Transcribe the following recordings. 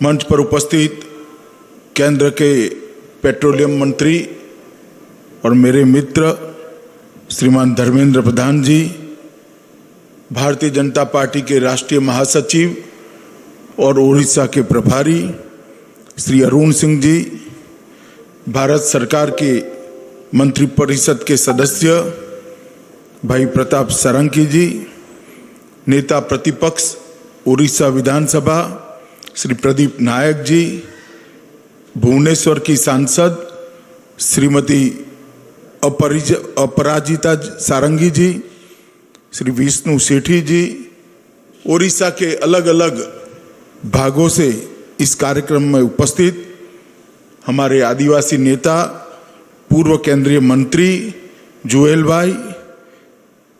मंच पर उपस्थित केंद्र के पेट्रोलियम मंत्री और मेरे मित्र श्रीमान धर्मेंद्र प्रधान जी, भारतीय जनता पार्टी के राष्ट्रीय महासचिव और उड़ीसा के प्रभारी श्री अरुण सिंह जी, भारत सरकार के मंत्रिपरिषद के सदस्य भाई प्रताप सारंगी जी, नेता प्रतिपक्ष उड़ीसा विधानसभा श्री प्रदीप नायक जी, भुवनेश्वर की सांसद श्रीमती अपराजिता सारंगी जी, श्री विष्णु सेठी जी, उड़ीसा के अलग अलग भागों से इस कार्यक्रम में उपस्थित हमारे आदिवासी नेता पूर्व केंद्रीय मंत्री जुएल भाई,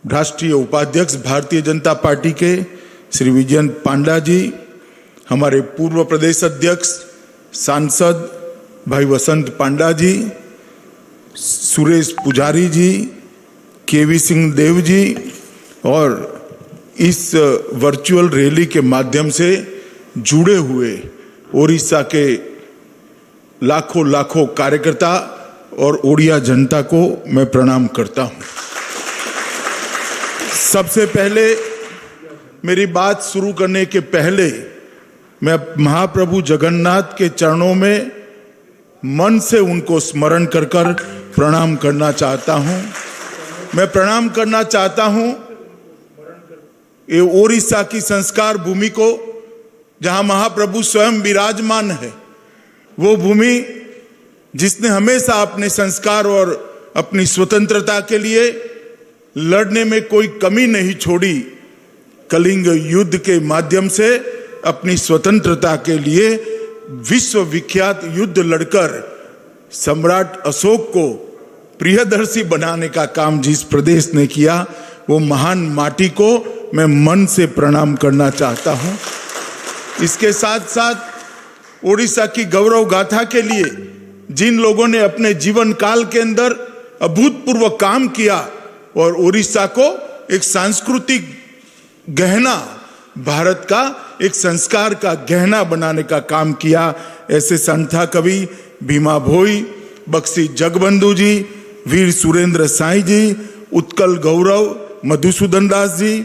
राष्ट्रीय उपाध्यक्ष भारतीय जनता पार्टी के श्री विजयन पांडा जी, हमारे पूर्व प्रदेश अध्यक्ष सांसद भाई वसंत पांडा जी, सुरेश पुजारी जी, केवी सिंह देव जी, और इस वर्चुअल रैली के माध्यम से जुड़े हुए ओडिशा के लाखों लाखों कार्यकर्ता और ओडिया जनता को मैं प्रणाम करता हूं। सबसे पहले मेरी बात शुरू करने के पहले मैं महाप्रभु जगन्नाथ के चरणों में मन से उनको स्मरण कर प्रणाम करना चाहता हूं। मैं प्रणाम करना चाहता हूं ये ओडिशा की संस्कार भूमि को, जहां महाप्रभु स्वयं विराजमान है, वो भूमि जिसने हमेशा अपने संस्कार और अपनी स्वतंत्रता के लिए लड़ने में कोई कमी नहीं छोड़ी। कलिंग युद्ध के माध्यम से अपनी स्वतंत्रता के लिए विश्व विख्यात युद्ध लड़कर सम्राट अशोक को प्रियदर्शी बनाने का काम जिस प्रदेश ने किया, वो महान माटी को मैं मन से प्रणाम करना चाहता हूं। इसके साथ साथ ओडिशा की गौरव गाथा के लिए जिन लोगों ने अपने जीवन काल के अंदर अभूतपूर्व काम किया और ओडिशा को एक सांस्कृतिक गहना, भारत का एक संस्कार का गहना बनाने का काम किया, ऐसे संथा कवि भीमा भोई, बक्सी जगबंधु जी, वीर सुरेंद्र साई जी, उत्कल गौरव मधुसूदन दास जी,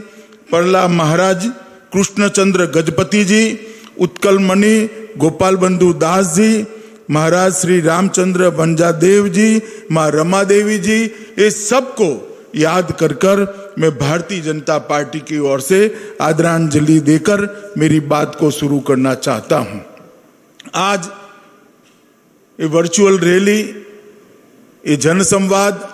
परला महाराज कृष्णचंद्र गजपति जी, उत्कल मणि गोपाल बंधु दास जी, महाराज श्री रामचंद्र बंजा देव जी, माँ रमा देवी जी, ये सबको याद कर मैं भारतीय जनता पार्टी की ओर से आदरांजलि देकर मेरी बात को शुरू करना चाहता हूं। आज ये वर्चुअल रैली, ये जनसंवाद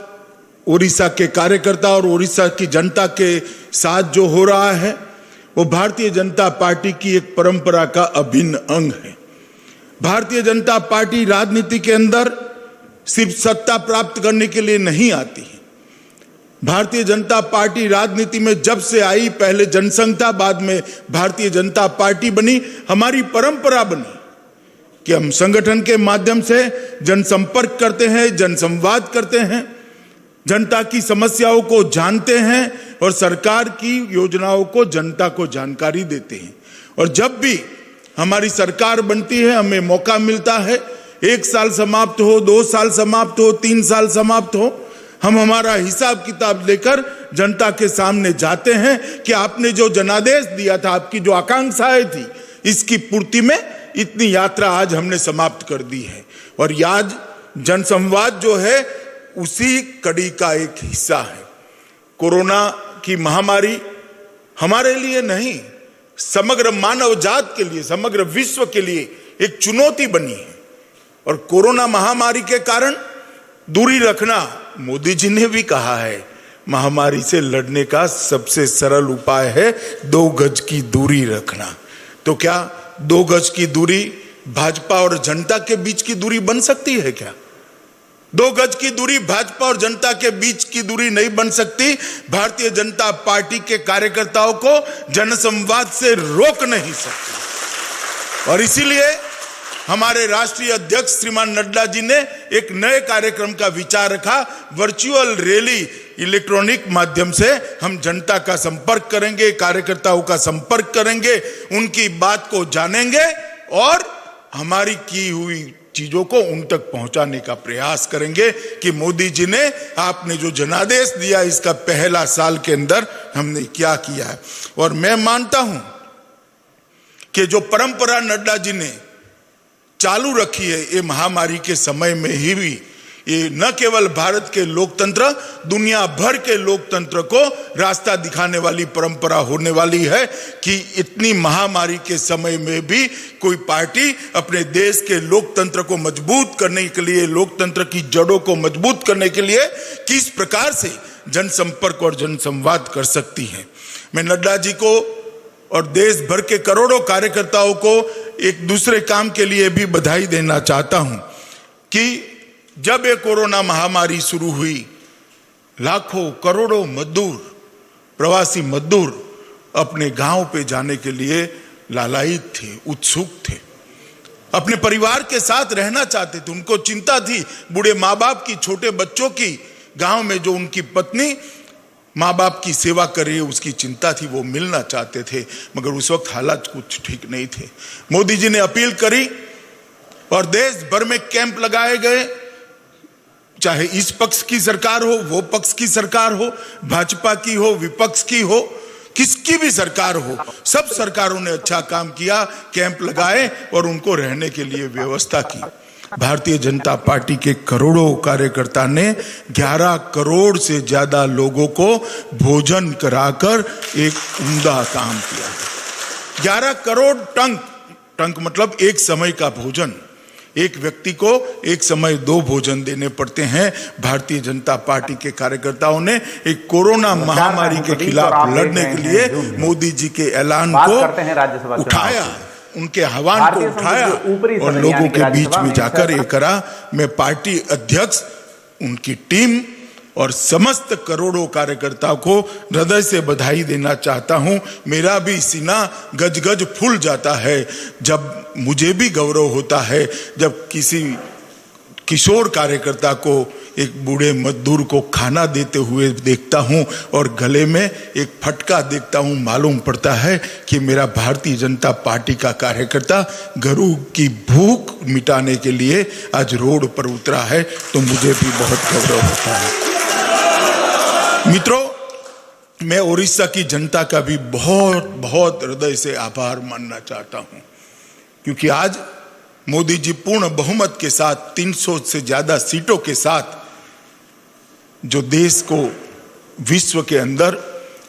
ओडिशा के कार्यकर्ता और ओडिशा की जनता के साथ जो हो रहा है, वो भारतीय जनता पार्टी की एक परंपरा का अभिन्न अंग है। भारतीय जनता पार्टी राजनीति के अंदर सिर्फ सत्ता प्राप्त करने के लिए नहीं आती है। भारतीय जनता पार्टी राजनीति में जब से आई, पहले जनसंघ था, बाद में भारतीय जनता पार्टी बनी, हमारी परंपरा बनी कि हम संगठन के माध्यम से जनसंपर्क करते हैं, जनसंवाद करते हैं, जनता की समस्याओं को जानते हैं और सरकार की योजनाओं को जनता को जानकारी देते हैं। और जब भी हमारी सरकार बनती है, हमें मौका मिलता है, 1 साल समाप्त हो, 2 साल समाप्त हो, 3 साल समाप्त हो, हम हमारा हिसाब किताब लेकर जनता के सामने जाते हैं कि आपने जो जनादेश दिया था, आपकी जो आकांक्षाएं थी, इसकी पूर्ति में इतनी यात्रा आज हमने समाप्त कर दी है। और आज जनसंवाद जो है उसी कड़ी का एक हिस्सा है। कोरोना की महामारी हमारे लिए नहीं, समग्र मानव जात के लिए, समग्र विश्व के लिए एक चुनौती बनी है। और कोरोना महामारी के कारण दूरी रखना, मोदी जी ने भी कहा है, महामारी से लड़ने का सबसे सरल उपाय है 2 गज की दूरी रखना। तो क्या 2 गज की दूरी भाजपा और जनता के बीच की दूरी बन सकती है क्या? 2 गज की दूरी भाजपा और जनता के बीच की दूरी नहीं बन सकती। भारतीय जनता पार्टी के कार्यकर्ताओं को जनसंवाद से रोक नहीं सकती। और इसीलिए हमारे राष्ट्रीय अध्यक्ष श्रीमान नड्डा जी ने एक नए कार्यक्रम का विचार रखा, वर्चुअल रैली, इलेक्ट्रॉनिक माध्यम से हम जनता का संपर्क करेंगे, कार्यकर्ताओं का संपर्क करेंगे, उनकी बात को जानेंगे और हमारी की हुई चीजों को उन तक पहुंचाने का प्रयास करेंगे कि मोदी जी ने आपने जो जनादेश दिया इसका पहला साल के अंदर हमने क्या किया है। और मैं मानता हूं कि जो परंपरा नड्डा जी ने चालू रखी है ये महामारी के समय में ही भी, ये न केवल भारत के लोकतंत्र दुनिया भर के लोकतंत्र को रास्ता दिखाने वाली परंपरा होने वाली है कि इतनी महामारी के समय में भी कोई पार्टी अपने देश के लोकतंत्र को मजबूत करने के लिए, लोकतंत्र की जड़ों को मजबूत करने के लिए किस प्रकार से जनसंपर्क और जनसंवाद कर सकती है। मैं नड्डा जी को और देश भर के करोड़ों कार्यकर्ताओं को एक दूसरे काम के लिए भी बधाई देना चाहता हूं कि जब ये कोरोना महामारी शुरू हुई, लाखों करोड़ों मजदूर, प्रवासी मजदूर अपने गांव पे जाने के लिए लालायित थे, उत्सुक थे, अपने परिवार के साथ रहना चाहते थे। उनको चिंता थी बूढ़े माँ बाप की, छोटे बच्चों की, गांव में जो उनकी पत्नी माँ बाप की सेवा कर रही है उसकी चिंता थी, वो मिलना चाहते थे, मगर उस वक्त हालात कुछ ठीक नहीं थे। मोदी जी ने अपील करी और देश भर में कैंप लगाए गए, चाहे इस पक्ष की सरकार हो, वो पक्ष की सरकार हो, भाजपा की हो, विपक्ष की हो, किसकी भी सरकार हो, सब सरकारों ने अच्छा काम किया, कैंप लगाए और उनको रहने के लिए व्यवस्था की। भारतीय जनता पार्टी के करोड़ों कार्यकर्ता ने 11 करोड़ से ज्यादा लोगों को भोजन कराकर एक उम्दा काम किया। 11 करोड़ टंक मतलब एक समय का भोजन। एक व्यक्ति को एक समय 2 भोजन देने पड़ते हैं। भारतीय जनता पार्टी के कार्यकर्ताओं ने एक कोरोना महामारी के खिलाफ लड़ने के लिए मोदी जी के ऐलान को उठाया, उनके आह्वान को उठाया और लोगों के बीच में जाकर ये करा। मैं पार्टी अध्यक्ष, उनकी टीम और समस्त करोड़ों कार्यकर्ताओं को हृदय से बधाई देना चाहता हूं। मेरा भी सीना गजगज फूल जाता है जब मुझे भी गौरव होता है जब किसी किशोर कार्यकर्ता को, एक बूढ़े मजदूर को खाना देते हुए देखता हूं और गले में एक फटका देखता हूं। मालूम पड़ता है कि मेरा भारतीय जनता पार्टी का कार्यकर्ता गरीब की भूख मिटाने के लिए आज रोड पर उतरा है, तो मुझे भी बहुत गौरव होता है। मित्रों, मैं उड़ीसा की जनता का भी बहुत बहुत हृदय से आभार मानना चाहता हूं, क्योंकि आज मोदी जी पूर्ण बहुमत के साथ 300 से ज्यादा सीटों के साथ जो देश को विश्व के अंदर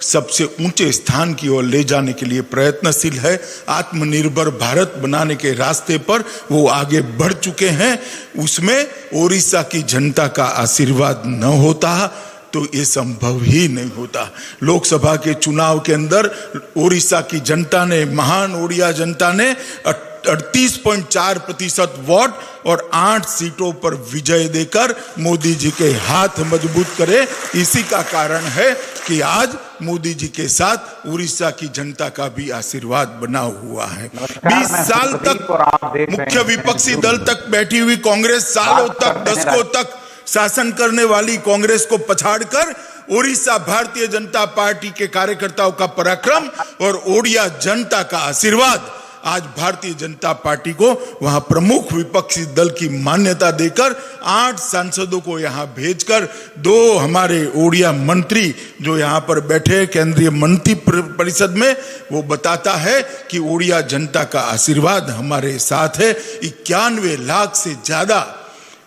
सबसे ऊंचे स्थान की ओर ले जाने के लिए प्रयत्नशील है, आत्मनिर्भर भारत बनाने के रास्ते पर वो आगे बढ़ चुके हैं। उसमें उड़ीसा की जनता का आशीर्वाद न होता तो ये संभव ही नहीं होता। लोकसभा के चुनाव के अंदर उड़ीसा की जनता ने, महान उड़िया जनता ने 38.4% वोट और 8 सीटों पर विजय देकर मोदी जी के हाथ मजबूत करे। इसी का कारण है कि आज मोदी जी के साथ उड़ीसा की जनता का भी आशीर्वाद बना हुआ है। 20 साल तक मुख्य विपक्षी दल तक बैठी हुई कांग्रेस, सालों तक, दशकों तक शासन करने वाली कांग्रेस को पछाड़कर उड़ीसा भारतीय जनता पार्टी के कार्यकर्ताओं का पराक्रम और ओडिया जनता का आशीर्वाद आज भारतीय जनता पार्टी को वहां प्रमुख विपक्षी दल की मान्यता देकर 8 सांसदों को यहां भेजकर 2 हमारे ओडिया मंत्री जो यहां पर बैठे केंद्रीय मंत्री परिषद में, वो बताता है कि ओडिया जनता का आशीर्वाद हमारे साथ है। 91 लाख से ज्यादा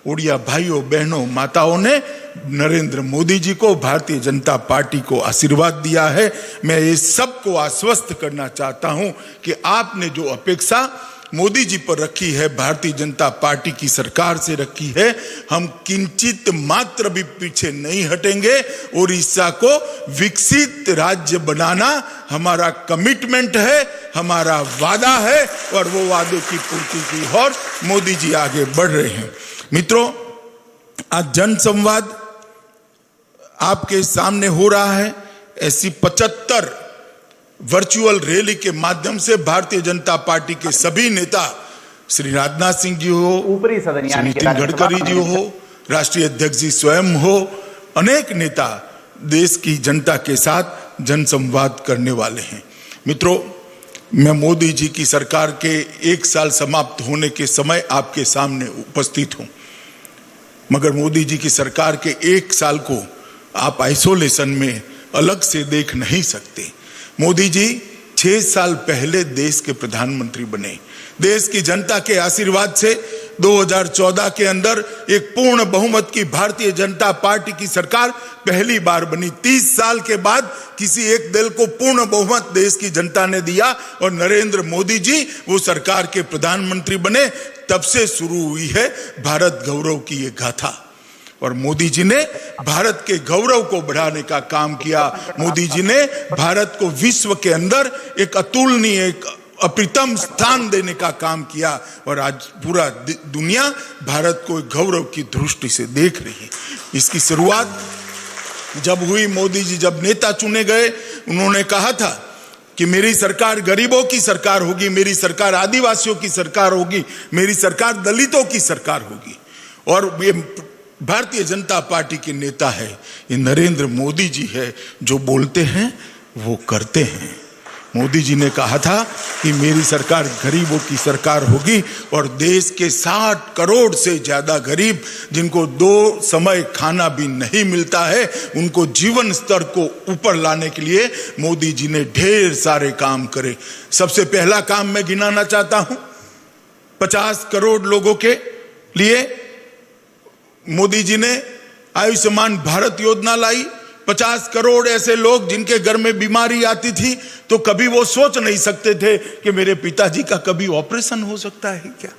ओडिया भाइयों बहनों माताओं ने नरेंद्र मोदी जी को, भारतीय जनता पार्टी को आशीर्वाद दिया है। मैं ये सबको आश्वस्त करना चाहता हूं कि आपने जो अपेक्षा मोदी जी पर रखी है, भारतीय जनता पार्टी की सरकार से रखी है, हम किंचित मात्र भी पीछे नहीं हटेंगे। उड़ीसा को विकसित राज्य बनाना हमारा कमिटमेंट है, हमारा वादा है और वो वादे की पूर्ति की ओर मोदी जी आगे बढ़ रहे हैं। मित्रों, आज जनसंवाद आपके सामने हो रहा है। ऐसी 75 वर्चुअल रैली के माध्यम से भारतीय जनता पार्टी के सभी नेता, श्री राजनाथ सिंह जी हो, ऊपरी सदन श्री नितिन गडकरी जी हो, राष्ट्रीय अध्यक्ष जी स्वयं हो, अनेक नेता देश की जनता के साथ जनसंवाद करने वाले हैं। मित्रों, मैं मोदी जी की सरकार के 1 साल समाप्त होने के समय आपके सामने उपस्थित हूं, मगर मोदी जी की सरकार के 1 साल को आप आइसोलेशन में अलग से देख नहीं सकते। मोदी जी 6 साल पहले देश के प्रधानमंत्री बने। देश की जनता के आशीर्वाद से 2014 के अंदर एक पूर्ण बहुमत की भारतीय जनता पार्टी की सरकार पहली बार बनी। 30 साल के बाद किसी एक दल को पूर्ण बहुमत देश की जनता ने दिया और नरेंद्र मोदी जी वो सरकार के प्रधानमंत्री बने। तब से शुरू हुई है भारत गौरव की ये गाथा और मोदी जी ने भारत के गौरव को बढ़ाने का काम किया। मोदी जी ने भारत को विश्व के अंदर एक अतुलनीय, एक अप्रतिम स्थान देने का काम किया और आज पूरा दुनिया भारत को गौरव की दृष्टि से देख रही है। इसकी शुरुआत जब हुई, मोदी जी जब नेता चुने गए, उन्होंने कहा था कि मेरी सरकार गरीबों की सरकार होगी, मेरी सरकार आदिवासियों की सरकार होगी, मेरी सरकार दलितों की सरकार होगी। और ये भारतीय जनता पार्टी के नेता है, ये नरेंद्र मोदी जी है, जो बोलते हैं वो करते हैं। मोदी जी ने कहा था कि मेरी सरकार गरीबों की सरकार होगी और देश के 60 करोड़ से ज्यादा गरीब जिनको 2 समय खाना भी नहीं मिलता है, उनको जीवन स्तर को ऊपर लाने के लिए मोदी जी ने ढेर सारे काम करे। सबसे पहला काम मैं गिनाना चाहता हूं, 50 करोड़ लोगों के लिए मोदी जी ने आयुष्मान भारत योजना लाई। 50 करोड़ ऐसे लोग जिनके घर में बीमारी आती थी तो कभी वो सोच नहीं सकते थे कि मेरे पिताजी का कभी ऑपरेशन हो सकता है क्या,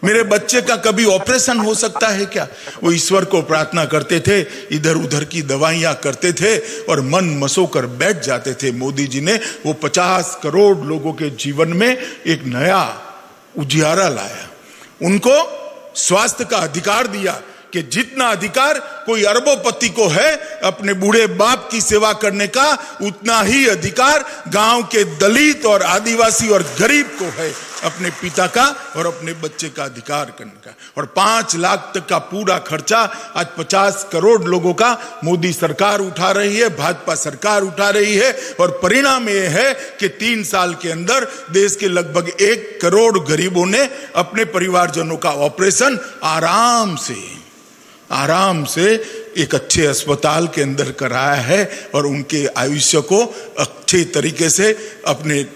मेरे बच्चे का कभी ऑपरेशन हो सकता है क्या। वो ईश्वर को प्रार्थना करते थे, इधर उधर की दवाइयां करते थे और मन मसोकर बैठ जाते थे। मोदी जी ने वो 50 करोड़ लोगों के जीवन में एक नया उजियारा लाया। उनको स्वास्थ्य का अधिकार दिया कि जितना अधिकार कोई अरबोपति को है अपने बूढ़े बाप की सेवा करने का, उतना ही अधिकार गांव के दलित और आदिवासी और गरीब को है अपने पिता का और अपने बच्चे का अधिकार करने का। और 5 लाख तक का पूरा खर्चा आज 50 करोड़ लोगों का मोदी सरकार उठा रही है, भाजपा सरकार उठा रही है। और परिणाम यह है कि 3 साल के अंदर देश के लगभग 1 करोड़ गरीबों ने अपने परिवारजनों का ऑपरेशन आराम से एक अच्छे अस्पताल के अंदर कराया है और उनके आयुष्य को अच्छे तरीके से अपने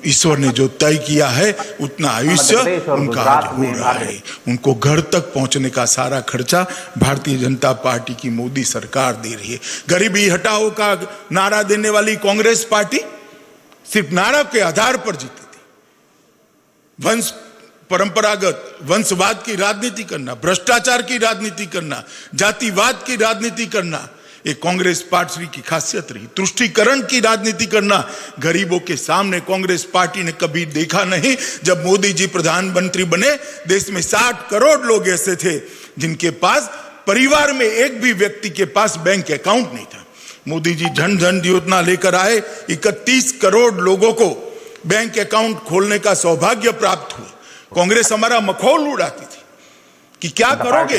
ईश्वर ने जो तय किया है उतना आयुष्य उनका आज हो रहा है। उनको घर तक पहुंचने का सारा खर्चा भारतीय जनता पार्टी की मोदी सरकार दे रही है। गरीबी हटाओ का नारा देने वाली कांग्रेस पार्टी सिर्फ नारा के आधार पर जीती थी। परंपरागत वंशवाद की राजनीति करना, भ्रष्टाचार की राजनीति करना, जातिवाद की राजनीति करना, ये कांग्रेस पार्टी की खासियत रही। तुष्टीकरण की राजनीति करना गरीबों के सामने कांग्रेस पार्टी ने कभी देखा नहीं। जब मोदी जी प्रधानमंत्री बने, देश में 60 करोड़ लोग ऐसे थे जिनके पास परिवार में एक भी व्यक्ति के पास बैंक अकाउंट नहीं था। मोदी जी जन धन योजना लेकर आए, 31 करोड़ लोगों को बैंक अकाउंट खोलने का सौभाग्य प्राप्त हुआ। कांग्रेस हमारा मखौल उड़ाती थी कि क्या करोगे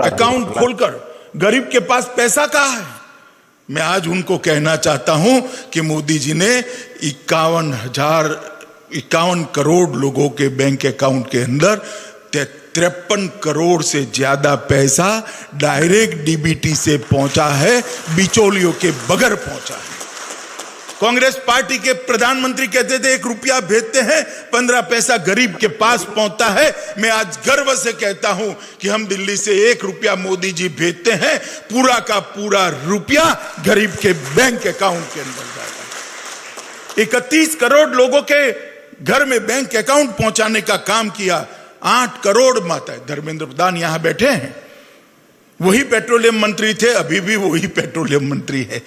अकाउंट खोलकर, गरीब के पास पैसा कहाँ है। मैं आज उनको कहना चाहता हूं कि मोदी जी ने 51 करोड़ लोगों के बैंक अकाउंट के अंदर 53 करोड़ से ज्यादा पैसा डायरेक्ट डीबीटी से पहुंचा है, बिचौलियों के बगैर पहुंचा है। कांग्रेस पार्टी के प्रधानमंत्री कहते थे 1 रुपया भेजते हैं 15 पैसा गरीब के पास पहुंचता है। मैं आज गर्व से कहता हूं कि हम दिल्ली से 1 रुपया मोदी जी भेजते हैं, पूरा का पूरा रुपया गरीब के बैंक अकाउंट के अंदर जाता है। 31 करोड़ लोगों के घर में बैंक अकाउंट पहुंचाने का काम किया। 8 करोड़ माता, धर्मेंद्र प्रधान यहां बैठे हैं, वही पेट्रोलियम मंत्री थे, अभी भी वही पेट्रोलियम मंत्री है।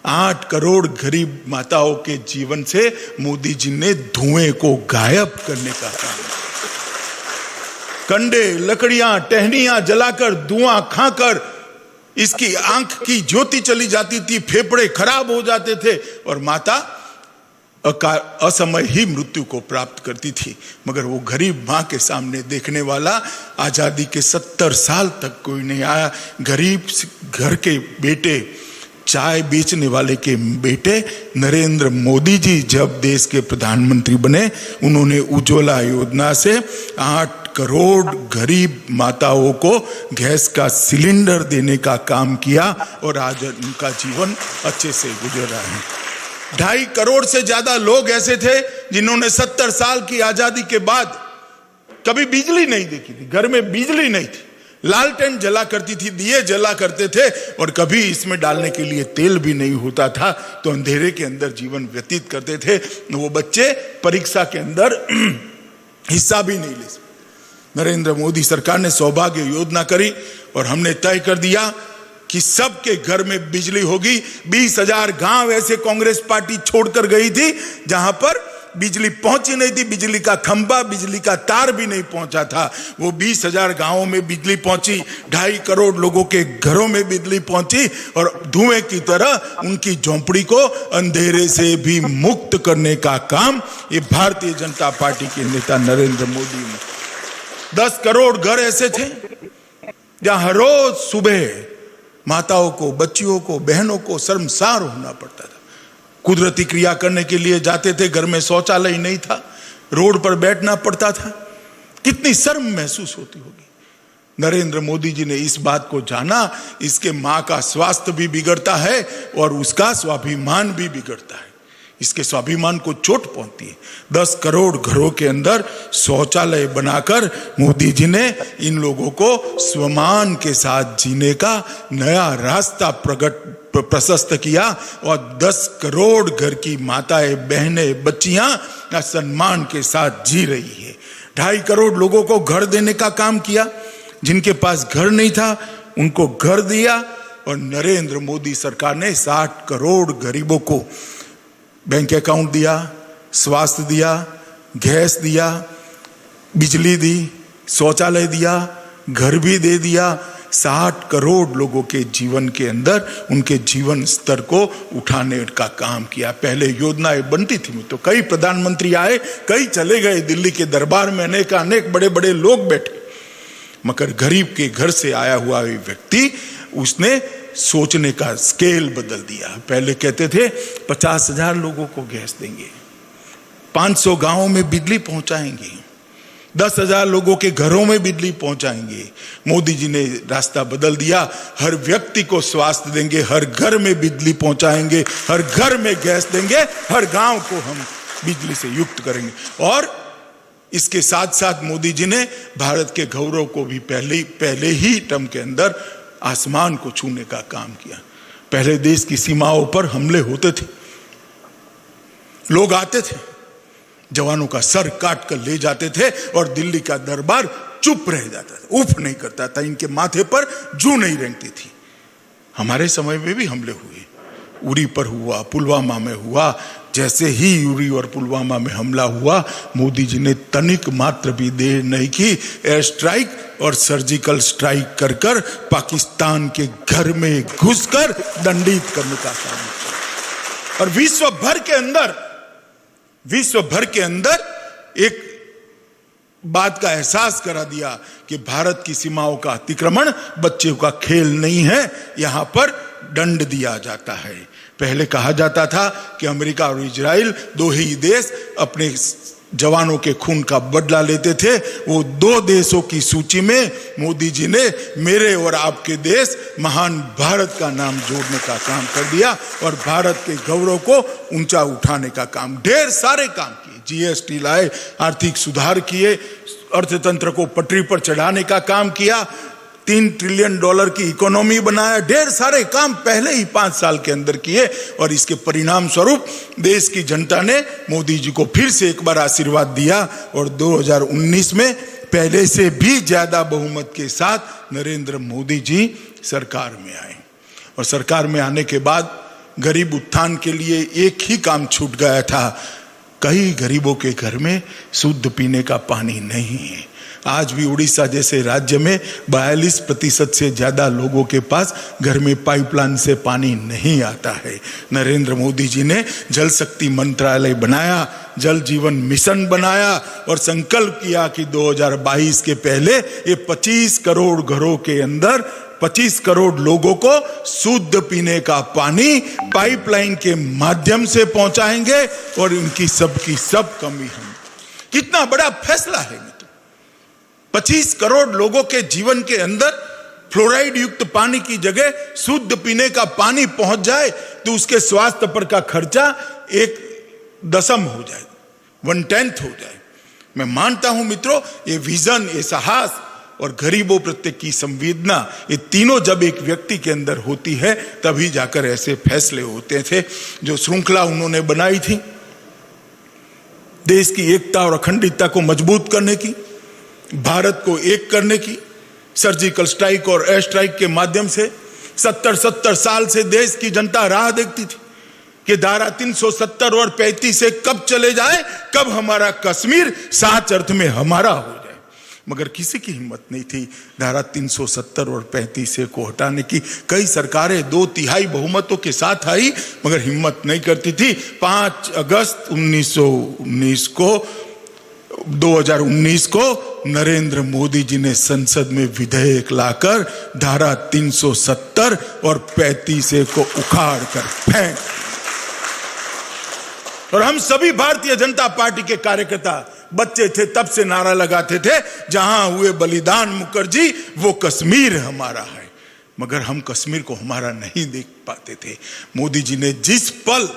8 करोड़ गरीब माताओं के जीवन से मोदी जी ने धुएं को गायब करने का काम, कंडे, लकड़ियां, टहनियां जलाकर, धुआं खाकर इसकी आंख की ज्योति चली जाती थी, फेफड़े खराब हो जाते थे और माता असमय ही मृत्यु को प्राप्त करती थी। मगर वो गरीब मां के सामने देखने वाला आजादी के 70 साल तक कोई नहीं आया। गरीब घर के बेटे चाय बेचने वाले के बेटे नरेंद्र मोदी जी जब देश के प्रधानमंत्री बने, उन्होंने उज्ज्वला योजना से 8 करोड़ गरीब माताओं को गैस का सिलेंडर देने का काम किया और आज उनका जीवन अच्छे से गुजर रहा है। 2.5 करोड़ से ज्यादा लोग ऐसे थे जिन्होंने 70 साल की आजादी के बाद कभी बिजली नहीं देखी थी, घर में बिजली नहीं थी, लालटेन जला करती थी, दिए जला करते थे और कभी इसमें डालने के लिए तेल भी नहीं होता था, तो अंधेरे के अंदर जीवन व्यतीत करते थे। वो बच्चे परीक्षा के अंदर हिस्सा भी नहीं ले सकते। नरेंद्र मोदी सरकार ने सौभाग्य योजना करी और हमने तय कर दिया कि सबके घर में बिजली होगी। 20,000 गांव ऐसे कांग्रेस पार्टी छोड़कर गई थी जहां पर बिजली पहुंची नहीं थी, बिजली का खंभा, बिजली का तार भी नहीं पहुंचा था। वो 20,000 गांवों में बिजली पहुंची, 2.5 करोड़ लोगों के घरों में बिजली पहुंची और धुएं की तरह उनकी झोंपड़ी को अंधेरे से भी मुक्त करने का काम ये भारतीय जनता पार्टी के नेता नरेंद्र मोदी ने। 10 करोड़ घर ऐसे थे जहां हर रोज सुबह माताओं को, बच्चियों को, बहनों को शर्मसार होना पड़ता था। कुदरती क्रिया करने के लिए जाते थे, घर में शौचालय नहीं था, रोड पर बैठना पड़ता था। कितनी शर्म महसूस होती होगी। नरेंद्र मोदी जी ने इस बात को जाना, इसके मां का स्वास्थ्य भी बिगड़ता है और उसका स्वाभिमान भी बिगड़ता है, इसके स्वाभिमान को चोट पहुंचती है। 10 करोड़ घरों के अंदर शौचालय बनाकर मोदी जी ने इन लोगों को स्वमान के साथ जीने का नया रास्ता प्रशस्त किया और 10 करोड़ घर की माताएं, बहनें, बच्चियां सम्मान के साथ जी रही है। 2.5 करोड़ लोगों को घर देने का काम किया। जिनके पास घर नहीं था उनको घर दिया और नरेंद्र मोदी सरकार ने 60 करोड़ गरीबों को बैंक अकाउंट दिया, स्वास्थ्य दिया, गैस दिया, बिजली दी, शौचालय दिया, घर भी दे दिया। 60 करोड़ लोगों के जीवन के अंदर उनके जीवन स्तर को उठाने का काम किया। पहले योजनाएं बनती थी तो कई प्रधानमंत्री आए, कई चले गए, दिल्ली के दरबार में अनेक बड़े बड़े लोग बैठे, मगर गरीब के घर से आया हुआ व्यक्ति उसने सोचने का स्केल बदल दिया। पहले कहते थे 50,000 लोगों को गैस देंगे, 500 गांवों में बिजली पहुंचाएंगे, 10,000 लोगों के घरों में बिजली पहुंचाएंगे। मोदी जी ने रास्ता बदल दिया, हर व्यक्ति को स्वास्थ्य देंगे, हर घर में बिजली पहुंचाएंगे, हर घर में गैस देंगे, हर गांव को हम बिजली से युक्त करेंगे। और इसके साथ साथ मोदी जी ने भारत के गौरव को भी पहले ही टर्म के अंदर आसमान को छूने का काम किया। पहले देश की सीमाओं पर हमले होते थे, लोग आते थे, जवानों का सर काट कर ले जाते थे और दिल्ली का दरबार चुप रह जाता था, उफ नहीं करता था, इनके माथे पर जू नहीं रेंगती थी। हमारे समय में भी हमले हुए, उरी पर हुआ, पुलवामा में हुआ। जैसे ही उरी और पुलवामा में हमला हुआ, मोदी जी ने तनिक मात्र भी देर नहीं की, एयर स्ट्राइक और सर्जिकल स्ट्राइक कर पाकिस्तान के घर में घुसकर दंडित करने का काम किया। और विश्व भर के अंदर एक बात का एहसास करा दिया कि भारत की सीमाओं का अतिक्रमण बच्चों का खेल नहीं है, यहां पर दंड दिया जाता है। पहले कहा जाता था कि अमेरिका और इजराइल 2 ही देश अपने जवानों के खून का बदला लेते थे। वो 2 देशों की सूची में मोदी जी ने मेरे और आपके देश महान भारत का नाम जोड़ने का काम कर दिया और भारत के गौरव को ऊंचा उठाने का काम, ढेर सारे काम किए। जीएसटी लाए, आर्थिक सुधार किए, अर्थतंत्र को पटरी पर चढ़ाने का काम किया, $3 ट्रिलियन की इकोनॉमी बनाया, ढेर सारे काम पहले ही 5 साल के अंदर किए। और इसके परिणाम स्वरूप देश की जनता ने मोदी जी को फिर से एक बार आशीर्वाद दिया और 2019 में पहले से भी ज्यादा बहुमत के साथ नरेंद्र मोदी जी सरकार में आए। और सरकार में आने के बाद गरीब उत्थान के लिए एक ही काम छूट गया था, कई गरीबों के घर में शुद्ध पीने का पानी नहीं है। आज भी उड़ीसा जैसे राज्य में 42% से ज्यादा लोगों के पास घर में पाइपलाइन से पानी नहीं आता है। नरेंद्र मोदी जी ने जल शक्ति मंत्रालय बनाया, जल जीवन मिशन बनाया और संकल्प किया कि 2022 के पहले ये 25 करोड़ घरों के अंदर 25 करोड़ लोगों को शुद्ध पीने का पानी पाइपलाइन के माध्यम से पहुंचाएंगे और इनकी सबकी सब कमी हम। कितना बड़ा फैसला है मित्र। 25 करोड़ लोगों के जीवन के अंदर फ्लोराइड युक्त पानी की जगह शुद्ध पीने का पानी पहुंच जाए तो उसके स्वास्थ्य पर का खर्चा 1/10 हो जाए, 1/10 हो जाए। मैं मानता हूं मित्रों, ये विजन, ये साहस और गरीबों प्रति की संवेदना, ये तीनों जब एक व्यक्ति के अंदर होती है तभी जाकर ऐसे फैसले होते थे। जो श्रृंखला उन्होंने बनाई थी देश की एकता और अखंडता को मजबूत करने की, भारत को एक करने की, सर्जिकल स्ट्राइक और एयर स्ट्राइक के माध्यम से 70 साल से देश की जनता राह देखती थी कि धारा 370 और 35 से कब चले जाए, कब हमारा कश्मीर सच अर्थ में हमारा हो जाए। मगर किसी की हिम्मत नहीं थी धारा 370 और 35 से को हटाने की। कई सरकारें 2/3 बहुमतों के साथ आई मगर हिम्मत नहीं करती थी। 5 अगस्त 2019 को नरेंद्र मोदी जी ने संसद में विधेयक लाकर धारा 370 और 35 को उखाड़ कर फेंक। और हम सभी भारतीय जनता पार्टी के कार्यकर्ता बच्चे थे तब से नारा लगाते थे, जहां हुए बलिदान मुखर्जी वो कश्मीर हमारा है। मगर हम कश्मीर को हमारा नहीं देख पाते थे। मोदी जी ने जिस पल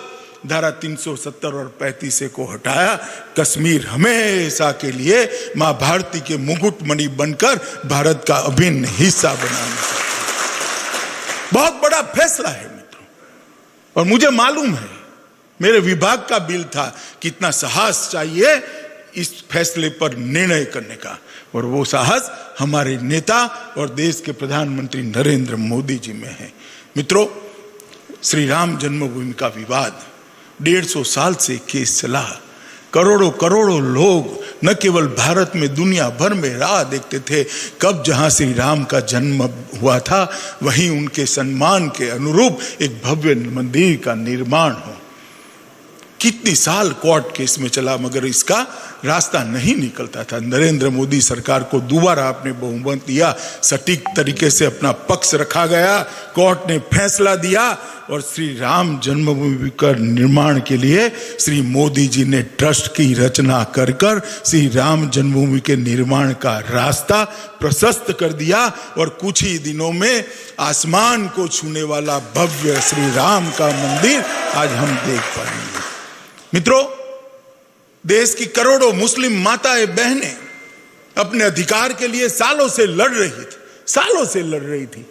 धारा 370 और 35 को हटाया, कश्मीर हमेशा के लिए मां भारती के मुकुटमणि बनकर भारत का अभिन्न हिस्सा बनाने का बहुत बड़ा फैसला है मित्रों। और मुझे मालूम है, मेरे विभाग का बिल था, कितना साहस चाहिए इस फैसले पर निर्णय करने का। और वो साहस हमारे नेता और देश के प्रधानमंत्री नरेंद्र मोदी जी में है। मित्रों, श्री राम जन्मभूमि का विवाद 150 साल से केस चला। करोड़ों लोग न केवल भारत में, दुनिया भर में राह देखते थे कब जहां श्री राम का जन्म हुआ था वहीं उनके सम्मान के अनुरूप एक भव्य मंदिर का निर्माण हो। कितनी साल कोर्ट केस में चला मगर इसका रास्ता नहीं निकलता था। नरेंद्र मोदी सरकार को दोबारा आपने बहुमत दिया, सटीक तरीके से अपना पक्ष रखा गया, कोर्ट ने फैसला दिया और श्री राम जन्मभूमि का निर्माण के लिए श्री मोदी जी ने ट्रस्ट की रचना कर श्री राम जन्मभूमि के निर्माण का रास्ता प्रशस्त कर दिया। और कुछ ही दिनों में आसमान को छूने वाला भव्य श्री राम का मंदिर आज हम देख पाएंगे। मित्रों, देश की करोड़ों मुस्लिम माताएं बहनें अपने अधिकार के लिए सालों से लड़ रही थी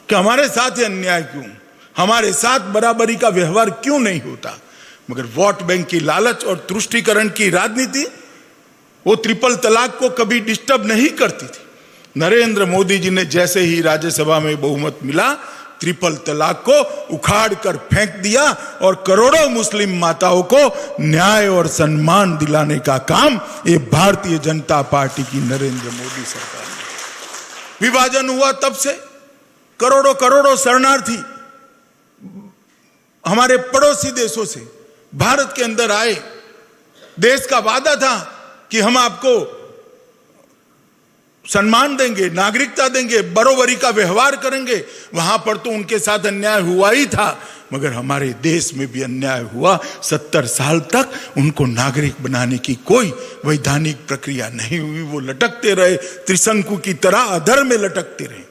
कि हमारे साथ ये अन्याय क्यों, हमारे साथ बराबरी का व्यवहार क्यों नहीं होता। मगर वोट बैंक की लालच और तुष्टीकरण की राजनीति वो ट्रिपल तलाक को कभी डिस्टर्ब नहीं करती थी। नरेंद्र मोदी जी ने जैसे ही राज्यसभा में बहुमत मिला, ट्रिपल तलाक को उखाड़ कर फेंक दिया और करोड़ों मुस्लिम माताओं को न्याय और सम्मान दिलाने का काम ये भारतीय जनता पार्टी की नरेंद्र मोदी सरकार ने। विभाजन हुआ तब से करोड़ों शरणार्थी हमारे पड़ोसी देशों से भारत के अंदर आए। देश का वादा था कि हम आपको सम्मान देंगे, नागरिकता देंगे, बरोबरी का व्यवहार करेंगे। वहां पर तो उनके साथ अन्याय हुआ ही था मगर हमारे देश में भी अन्याय हुआ। 70 साल तक उनको नागरिक बनाने की कोई वैधानिक प्रक्रिया नहीं हुई। वो लटकते रहे, त्रिशंकु की तरह अधर में लटकते रहे।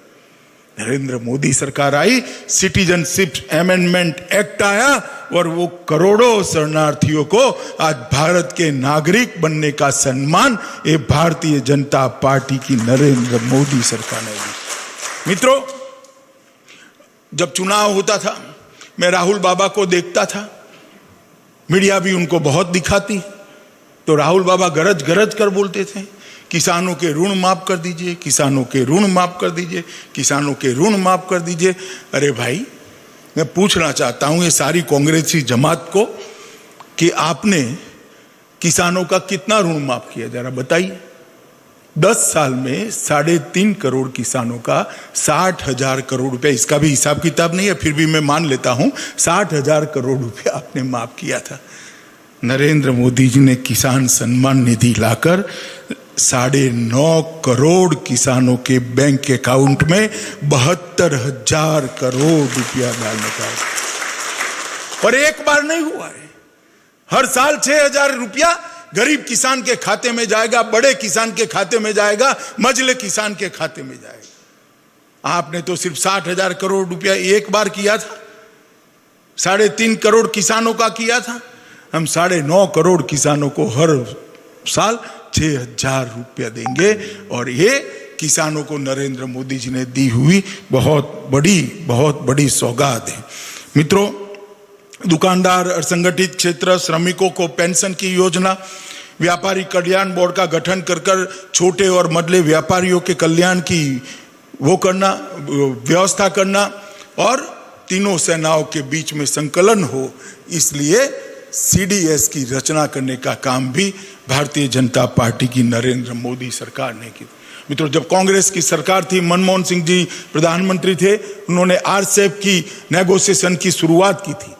नरेंद्र मोदी सरकार आई, सिटीजनशिप अमेंडमेंट एक्ट आया और वो करोड़ों शरणार्थियों को आज भारत के नागरिक बनने का सम्मान ये भारतीय जनता पार्टी की नरेंद्र मोदी सरकार ने दी। मित्रों, जब चुनाव होता था मैं राहुल बाबा को देखता था, मीडिया भी उनको बहुत दिखाती, तो राहुल बाबा गरज कर बोलते थे, किसानों के ऋण माफ कर दीजिए, किसानों के ऋण माफ कर दीजिए, किसानों के ऋण माफ कर दीजिए। अरे भाई, मैं पूछना चाहता हूं ये सारी कांग्रेसी जमात को कि आपने किसानों का कितना ऋण माफ किया, जरा बताइए। 10 साल में 3.5 करोड़ किसानों का 60,000 करोड़ रुपया, इसका भी हिसाब किताब नहीं है फिर भी मैं मान लेता हूं 60,000 करोड़ रुपया आपने माफ किया था। नरेंद्र मोदी जी ने किसान सम्मान निधि लाकर 9.5 करोड़ किसानों के बैंक अकाउंट में 72,000 करोड़ रुपया डालने का, और एक बार नहीं हुआ है। हर साल 6,000 रुपया गरीब किसान के खाते में जाएगा, बड़े किसान के खाते में जाएगा, मझले किसान के खाते में जाएगा। आपने तो सिर्फ 60,000 करोड़ रुपया एक बार किया था, 3.5 करोड़ किसानों का किया था। हम 9.5 करोड़ किसानों को हर साल 6,000 रुपया देंगे, और ये किसानों को नरेंद्र मोदी जी ने दी हुई बहुत बड़ी सौगात है। मित्रों, दुकानदार, असंगठित क्षेत्र, श्रमिकों को पेंशन की योजना, व्यापारी कल्याण बोर्ड का गठन कर छोटे और मझले व्यापारियों के कल्याण की व्यवस्था करना, और तीनों सेनाओं के बीच में संकलन हो, इसलिए CDS की रचना करने का काम भी भारतीय जनता पार्टी की नरेंद्र मोदी सरकार ने की। मित्रों, जब कांग्रेस की सरकार थी, मनमोहन सिंह जी प्रधानमंत्री थे, उन्होंने RCEP की नेगोशिएशन की शुरुआत की थी।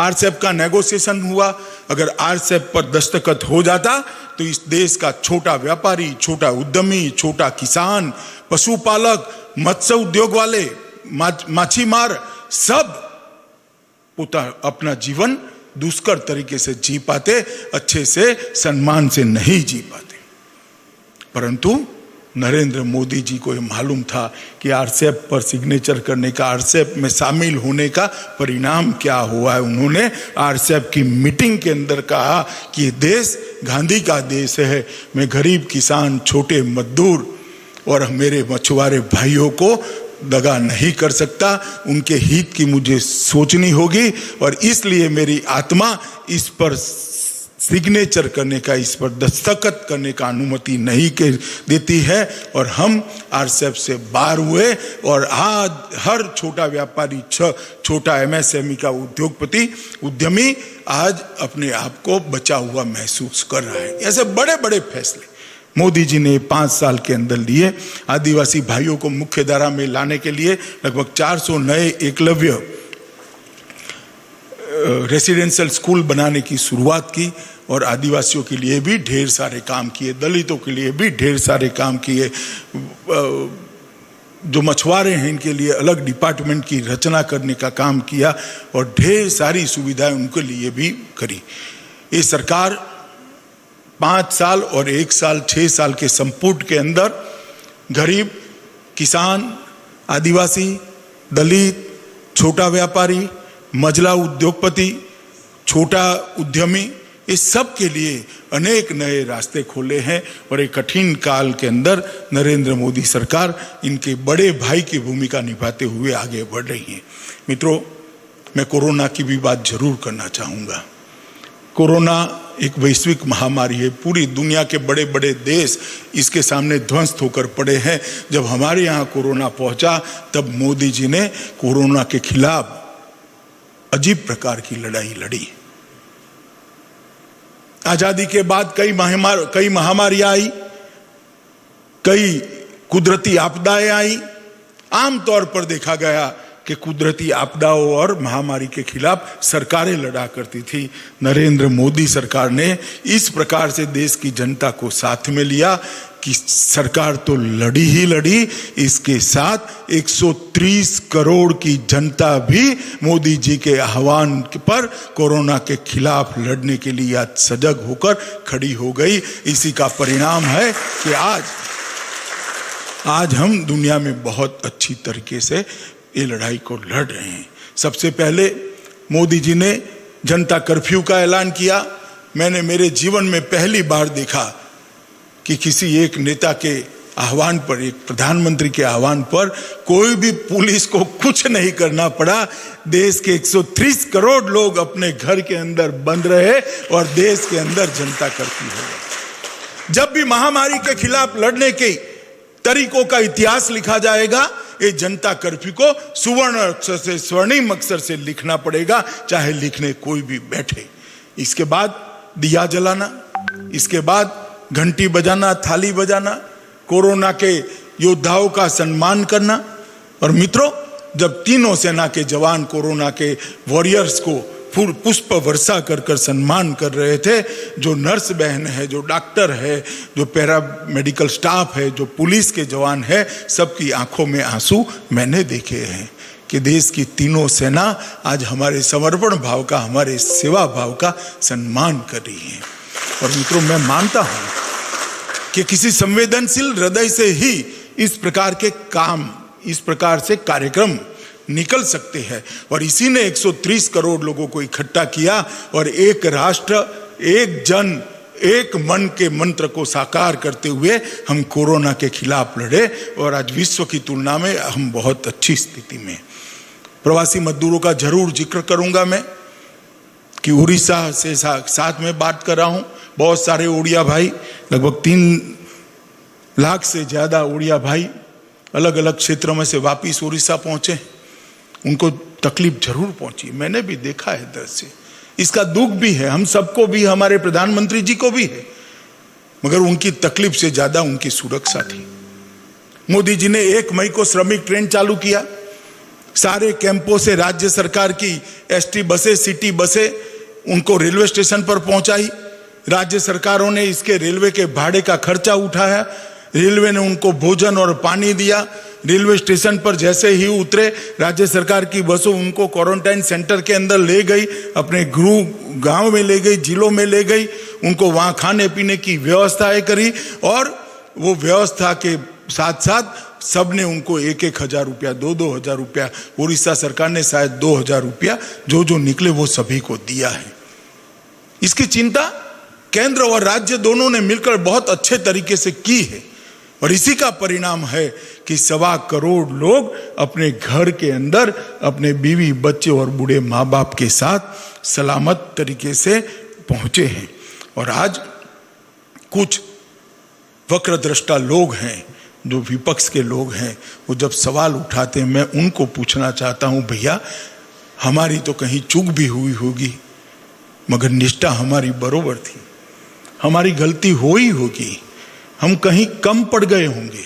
RCEP का नेगोशिएशन हुआ, अगर RCEP पर दस्तखत हो जाता तो इस देश का छोटा व्यापारी, छोटा उद्यमी, छोटा किसान, पशुपालक, मत्स्य उद्योग वाले, माछीमार सब अपना जीवन दुष्कर तरीके से जी पाते, अच्छे से सम्मान से नहीं जी पाते। परंतु नरेंद्र मोदी जी को ये मालूम था कि RCEP पर सिग्नेचर करने का, RCEP में शामिल होने का परिणाम क्या हुआ है। उन्होंने RCEP की मीटिंग के अंदर कहा कि देश गांधी का देश है, मैं गरीब किसान, छोटे मजदूर और मेरे मछुआरे भाइयों को दगा नहीं कर सकता, उनके हित की मुझे सोचनी होगी, और इसलिए मेरी आत्मा इस पर सिग्नेचर करने का, इस पर दस्तखत करने का अनुमति नहीं देती है। और हम RCEP से बाहर हुए, और आज हर छोटा व्यापारी, छोटा MSME का उद्योगपति, उद्यमी आज अपने आप को बचा हुआ महसूस कर रहा है। ऐसे बड़े बड़े फैसले मोदी जी ने 5 साल के अंदर लिए। आदिवासी भाइयों को मुख्य धारा में लाने के लिए लगभग 400 नए एकलव्य रेसिडेंशियल स्कूल बनाने की शुरुआत की, और आदिवासियों के लिए भी ढेर सारे काम किए, दलितों के लिए भी ढेर सारे काम किए, जो मछुआरे हैं इनके लिए अलग डिपार्टमेंट की रचना करने का काम किया, और ढेर सारी सुविधाएं उनके लिए भी करी। ये सरकार 5 साल और 1 साल 6 साल के संपुट के अंदर गरीब, किसान, आदिवासी, दलित, छोटा व्यापारी, मझला उद्योगपति, छोटा उद्यमी, इस सब के लिए अनेक नए रास्ते खोले हैं, और एक कठिन काल के अंदर नरेंद्र मोदी सरकार इनके बड़े भाई की भूमिका निभाते हुए आगे बढ़ रही है। मित्रों, मैं कोरोना की भी बात जरूर करना चाहूँगा। कोरोना एक वैश्विक महामारी है, पूरी दुनिया के बड़े बड़े देश इसके सामने ध्वस्त होकर पड़े हैं। जब हमारे यहाँ कोरोना पहुंचा, तब मोदी जी ने कोरोना के खिलाफ अजीब प्रकार की लड़ाई लड़ी। आजादी के बाद कई महामारियां आई, कई कुदरती आपदाएं आई। आमतौर पर देखा गया कि कुदरती आपदाओं और महामारी के खिलाफ सरकारें लड़ा करती थी। नरेंद्र मोदी सरकार ने इस प्रकार से देश की जनता को साथ में लिया कि सरकार तो लड़ी ही लड़ी, इसके साथ 130 करोड़ की जनता भी मोदी जी के आह्वान पर कोरोना के खिलाफ लड़ने के लिए आज सजग होकर खड़ी हो गई। इसी का परिणाम है कि आज हम दुनिया में बहुत अच्छी तरीके से ये लड़ाई को लड़ रहे हैं। सबसे पहले मोदी जी ने जनता कर्फ्यू का ऐलान किया। मैंने मेरे जीवन में पहली बार देखा कि किसी एक नेता के आह्वान पर, एक प्रधानमंत्री के आह्वान पर कोई भी पुलिस को कुछ नहीं करना पड़ा। देश के 130 करोड़ लोग अपने घर के अंदर बंद रहे और देश के अंदर जनता कर्फ्यू हो गया। जब भी महामारी के खिलाफ लड़ने के तरीकों का इतिहास लिखा जाएगा, ये जनता कर्फ्यू को सुवर्ण अक्षर से, स्वर्णिम अक्षर से लिखना पड़ेगा, चाहे लिखने कोई भी बैठे। इसके बाद दिया जलाना, इसके बाद घंटी बजाना, थाली बजाना, कोरोना के योद्धाओं का सम्मान करना। और मित्रों, जब तीनों सेना के जवान कोरोना के वॉरियर्स को पुष्प वर्षा कर कर सम्मान कर रहे थे। जो नर्स बहन है, जो डॉक्टर है, जो पैरा मेडिकल स्टाफ है, जो पुलिस के जवान है, सबकी आंखों में आंसू मैंने देखे हैं कि देश की तीनों सेना आज हमारे समर्पण भाव का, हमारे सेवा भाव का सम्मान कर रही है। और मित्रों, मैं मानता हूं कि किसी संवेदनशील हृदय से ही इस प्रकार के काम, इस प्रकार से कार्यक्रम निकल सकते हैं। और इसी ने 130 करोड़ लोगों को इकट्ठा किया और एक राष्ट्र, एक जन, एक मन के मंत्र को साकार करते हुए हम कोरोना के खिलाफ लड़े और आज विश्व की तुलना में हम बहुत अच्छी स्थिति में। प्रवासी मजदूरों का जरूर जिक्र करूंगा मैं कि उड़ीसा से साथ में बात कर रहा हूं। बहुत सारे उड़िया भाई, लगभग 3 लाख से ज्यादा उड़िया भाई अलग अलग क्षेत्रों में से वापिस उड़ीसा पहुंचे। उनको तकलीफ जरूर पहुंची, मैंने भी देखा है दृश्य। इसका दुख भी है, हम सबको भी, हमारे प्रधानमंत्री जी को भी है, मगर उनकी तकलीफ से ज्यादा उनकी सुरक्षा थी। मोदी जी ने 1 मई को श्रमिक ट्रेन चालू किया। सारे कैंपों से राज्य सरकार की एसटी बसें, सिटी बसें उनको रेलवे स्टेशन पर पहुंचाई। राज्य सरकारों ने इसके रेलवे के भाड़े का खर्चा उठाया। रेलवे ने उनको भोजन और पानी दिया। रेलवे स्टेशन पर जैसे ही उतरे, राज्य सरकार की बसों उनको क्वारंटाइन सेंटर के अंदर ले गई, अपने गांव में ले गई, जिलों में ले गई, उनको वहां खाने पीने की व्यवस्थाएं करी। और वो व्यवस्था के साथ साथ सबने उनको 1-1 हजार रुपया, 2-2 हजार रुपया, उड़ीसा सरकार ने शायद 2 हजार रुपया जो निकले वो सभी को दिया है। इसकी चिंता केंद्र और राज्य दोनों ने मिलकर बहुत अच्छे तरीके से की है और इसी का परिणाम है कि 1.25 करोड़ लोग अपने घर के अंदर अपने बीवी, बच्चे और बूढ़े माँ बाप के साथ सलामत तरीके से पहुंचे हैं। और आज कुछ वक्रदृष्टा लोग हैं, जो विपक्ष के लोग हैं, वो जब सवाल उठाते हैं, मैं उनको पूछना चाहता हूं, भैया हमारी तो कहीं चूक भी हुई होगी, मगर निष्ठा हमारी बरोबर थी, हमारी गलती हो ही होगी, हम कहीं कम पड़ गए होंगे,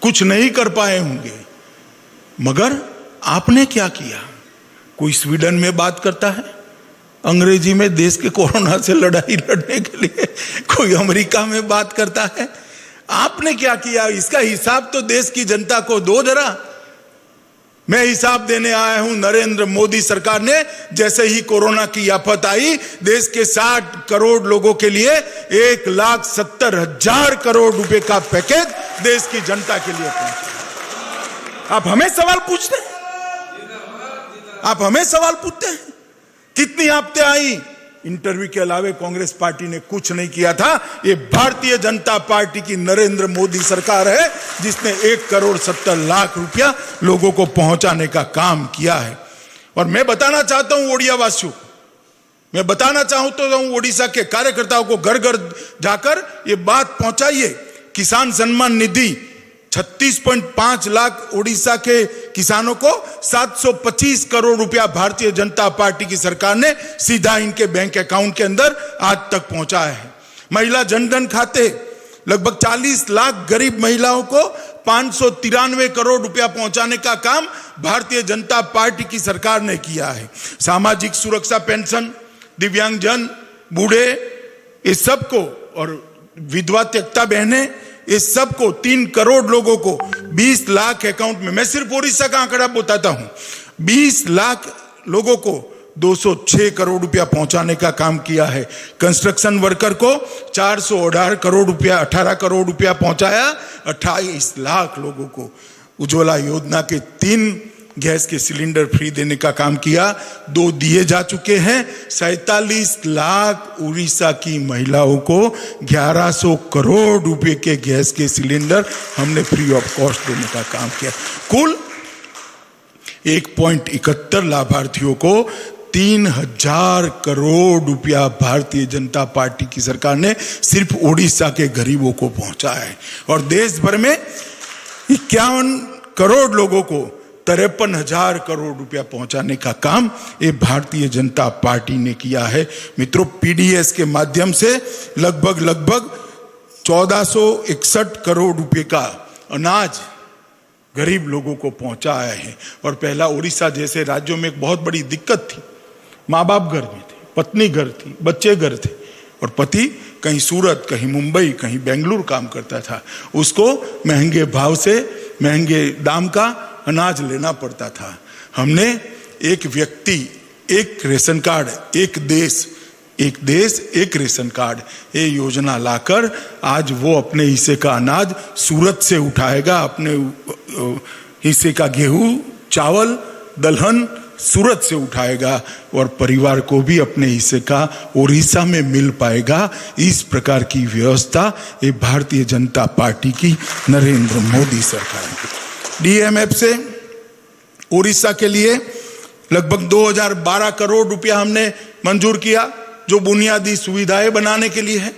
कुछ नहीं कर पाए होंगे, मगर आपने क्या किया? कोई स्वीडन में बात करता है अंग्रेजी में देश के कोरोना से लड़ाई लड़ने के लिए, कोई अमेरिका में बात करता है। आपने क्या किया? इसका हिसाब तो देश की जनता को दो जरा। मैं हिसाब देने आया हूं। नरेंद्र मोदी सरकार ने जैसे ही कोरोना की आफत आई, देश के 60 करोड़ लोगों के लिए 1,70,000 करोड़ रुपए का पैकेज देश की जनता के लिए पहुंचा। आप हमें सवाल पूछते हैं, आप हमें सवाल पूछते हैं कितनी आपत्तियां आई? इंटरव्यू के अलावे कांग्रेस पार्टी ने कुछ नहीं किया था। ये भारतीय जनता पार्टी की नरेंद्र मोदी सरकार है जिसने 1,70,00,000 रुपया लोगों को पहुंचाने का काम किया है। और मैं बताना चाहता हूं ओडिया वासियों, मैं बताना चाहता हूं ओडिशा के कार्यकर्ताओं को, घर घर जाकर ये बात पहुंचाइए। किसान सम्मान निधि 36.5 लाख ओडिशा के किसानों को 725 करोड़ रुपया भारतीय जनता पार्टी की सरकार ने सीधा इनके बैंक अकाउंट के अंदर आज तक पहुंचाया है। महिला जनधन खाते लगभग 40 लाख गरीब महिलाओं को 593 करोड़ रुपया पहुंचाने का काम भारतीय जनता पार्टी की सरकार ने किया है। सामाजिक सुरक्षा पेंशन, दिव्यांगजन, बूढ़े, इस सबको, और विधवा त्यक्ता बहनें, इस सबको 3 करोड़ लोगों को 20 लाख अकाउंट में, मैं सिर्फ ओडिशा का आंकड़ा बताता हूं, 20 लाख लोगों को 206 करोड़ रुपया पहुंचाने का काम किया है। कंस्ट्रक्शन वर्कर को 418 करोड़ रुपया पहुंचाया। 28 लाख लोगों को उज्ज्वला योजना के 3 गैस के सिलेंडर फ्री देने का काम किया। 2 दिए जा चुके हैं। 47 लाख उड़ीसा की महिलाओं को 1100 करोड़ रुपए के गैस के सिलेंडर हमने फ्री ऑफ कॉस्ट देने का काम किया। कुल 1.71 लाभार्थियों को 3,000 करोड़ रुपया भारतीय जनता पार्टी की सरकार ने सिर्फ ओडिशा के गरीबों को पहुंचाया है। और देश भर में 51 करोड़ लोगों को 53,000 करोड़ रुपया पहुंचाने का काम ये भारतीय जनता पार्टी ने किया है। मित्रों, पीडीएस के माध्यम से लगभग 1461 करोड़ रुपए का अनाज गरीब लोगों को पहुंचाया है। और पहला उड़ीसा जैसे राज्यों में एक बहुत बड़ी दिक्कत थी, माँ बाप घर में थे, पत्नी घर थी, बच्चे घर थे, और पति कहीं सूरत, कहीं मुंबई, कहीं बेंगलुरु काम करता था। उसको महंगे भाव से, महंगे दाम का अनाज लेना पड़ता था। हमने एक व्यक्ति एक रेशन कार्ड, एक देश एक रेशन कार्ड, ये योजना लाकर आज वो अपने हिस्से का अनाज सूरत से उठाएगा, अपने हिस्से का गेहूं, चावल, दलहन सूरत से उठाएगा और परिवार को भी अपने हिस्से का उड़ीसा में मिल पाएगा। इस प्रकार की व्यवस्था ये भारतीय जनता पार्टी की नरेंद्र मोदी सरकार की। डीएमएफ से उड़ीसा के लिए लगभग 2012 करोड़ रुपया हमने मंजूर किया, जो बुनियादी सुविधाएं बनाने के लिए है।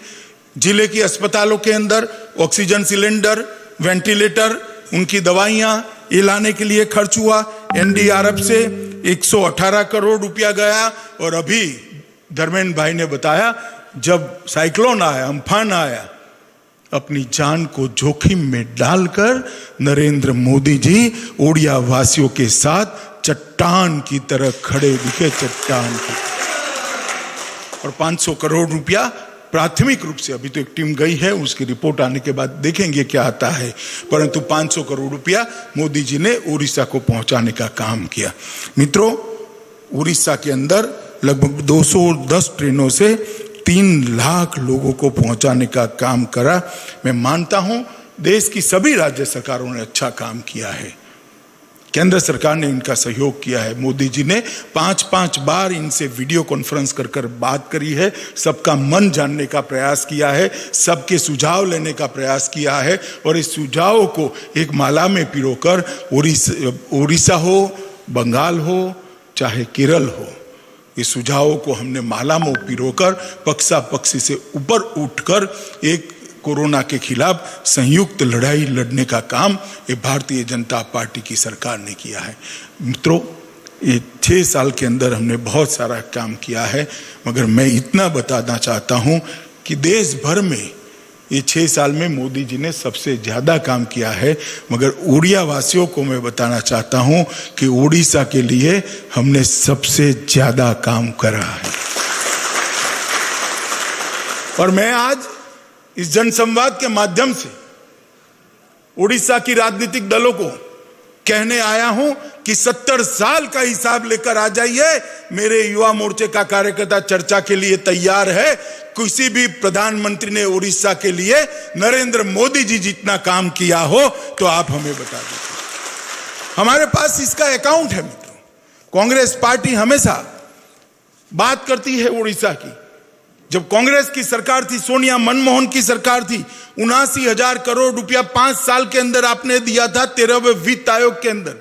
जिले की अस्पतालों के अंदर ऑक्सीजन सिलेंडर, वेंटिलेटर, उनकी दवाइयां ये लाने के लिए खर्च हुआ। एनडीआरएफ से 118 करोड़ रुपया गया। और अभी धर्मेंद्र भाई ने बताया, जब साइक्लोन आया, अम्फान आया, अपनी जान को जोखिम में डालकर नरेंद्र मोदी जी ओडिया वासियों के साथ चट्टान की तरह खड़े दिखे, चट्टान की। और 500 करोड़ रुपया प्राथमिक रूप से, अभी तो एक टीम गई है, उसकी रिपोर्ट आने के बाद देखेंगे क्या आता है, परंतु 500 करोड़ रुपया मोदी जी ने उड़ीसा को पहुंचाने का काम किया। मित्रों, उड़ीसा के अंदर लगभग 210 ट्रेनों से 3 लाख लोगों को पहुंचाने का काम करा। मैं मानता हूं देश की सभी राज्य सरकारों ने अच्छा काम किया है, केंद्र सरकार ने इनका सहयोग किया है। मोदी जी ने 5-5 बार इनसे वीडियो कॉन्फ्रेंस कर कर बात करी है, सबका मन जानने का प्रयास किया है, सबके सुझाव लेने का प्रयास किया है, और इस सुझावों को एक माला में पिरोकर उड़ीसा हो, बंगाल हो, चाहे केरल हो, इस सुझावों को हमने माला में पिरोकर पक्षा पक्षी से ऊपर उठकर एक कोरोना के खिलाफ संयुक्त लड़ाई लड़ने का काम ये भारतीय जनता पार्टी की सरकार ने किया है। मित्रों, ये 6 साल के अंदर हमने बहुत सारा काम किया है, मगर मैं इतना बताना चाहता हूं कि देश भर में ये 6 साल में मोदी जी ने सबसे ज्यादा काम किया है, मगर उड़िया वासियों को मैं बताना चाहता हूं कि उड़ीसा के लिए हमने सबसे ज्यादा काम करा है। और मैं आज इस जनसंवाद के माध्यम से उड़ीसा की राजनीतिक दलों को कहने आया हूं कि 70 साल का हिसाब लेकर आ जाइए। मेरे युवा मोर्चे का कार्यकर्ता चर्चा के लिए तैयार है। किसी भी प्रधानमंत्री ने उड़ीसा के लिए नरेंद्र मोदी जी जितना काम किया हो तो आप हमें बता दीजिए। हमारे पास इसका अकाउंट है। मित्रों, कांग्रेस पार्टी हमेशा बात करती है उड़ीसा की। जब कांग्रेस की सरकार थी, सोनिया मनमोहन की सरकार थी, 79,000 करोड़ रुपया 5 साल के अंदर आपने दिया था 13वें वित्त आयोग के अंदर,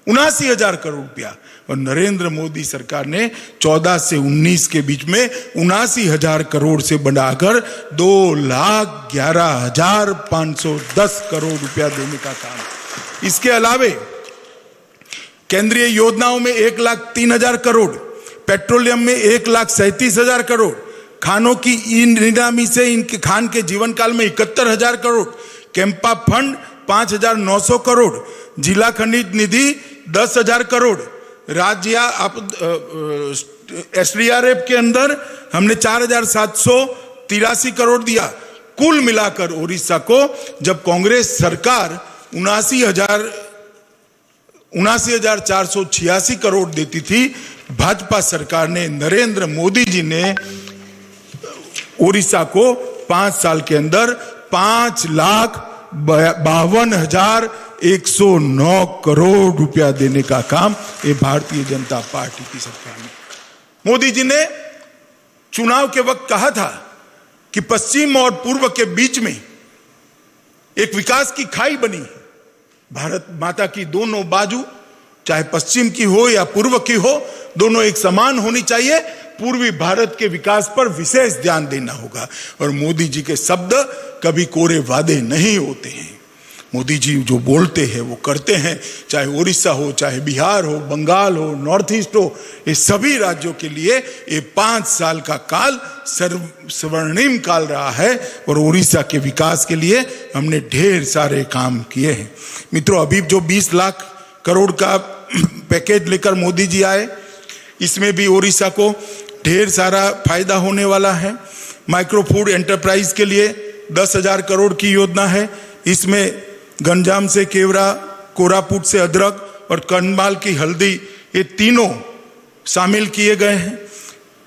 79,000 करोड़ रुपया। और नरेंद्र मोदी सरकार ने 14 से 19 के बीच में 79,000 करोड़ से बढ़ाकर 2,11,510 करोड़ रुपया देने का काम। इसके अलावे केंद्रीय योजनाओं में 1,03,000 करोड़, पेट्रोलियम में 1,37,000 करोड़, खानों की ई नीलामी से इनके खान के जीवन काल में 71,000 करोड़, कैंपा फंड 5,900 करोड़, जिला खनिज निधि 10,000 करोड़, राज्य एसडीआरएफ के अंदर हमने 4,783 करोड़ दिया। कुल मिलाकर उड़ीसा को जब कांग्रेस सरकार 79,486 करोड़ देती थी, भाजपा सरकार ने, नरेंद्र मोदी जी ने उड़ीसा को 5 साल के अंदर 5,52,109 करोड़ रुपया देने का काम ये भारतीय जनता पार्टी की सरकार ने। मोदी जी ने चुनाव के वक्त कहा था कि पश्चिम और पूर्व के बीच में एक विकास की खाई बनी है। भारत माता की दोनों बाजू, चाहे पश्चिम की हो या पूर्व की हो, दोनों एक समान होनी चाहिए। पूर्वी भारत के विकास पर विशेष ध्यान देना होगा। और मोदी जी के शब्द कभी कोरे वादे नहीं होते हैं। मोदी जी जो बोलते हैं वो करते हैं। चाहे उड़ीसा हो, चाहे बिहार हो, बंगाल हो, नॉर्थ ईस्ट हो, ये सभी राज्यों के लिए ये 5 साल का काल स्वर्णिम काल रहा है। और उड़ीसा के विकास के लिए हमने ढेर सारे काम किए हैं। मित्रों, अभी जो 20 लाख करोड़ का पैकेज लेकर मोदी जी आए, इसमें भी ओडिशा को ढेर सारा फायदा होने वाला है। माइक्रो फूड एंटरप्राइज के लिए 10,000 करोड़ की योजना है। इसमें गंजाम से केवड़ा, कोरापुट से अदरक और कंधमाल की हल्दी, ये तीनों शामिल किए गए हैं।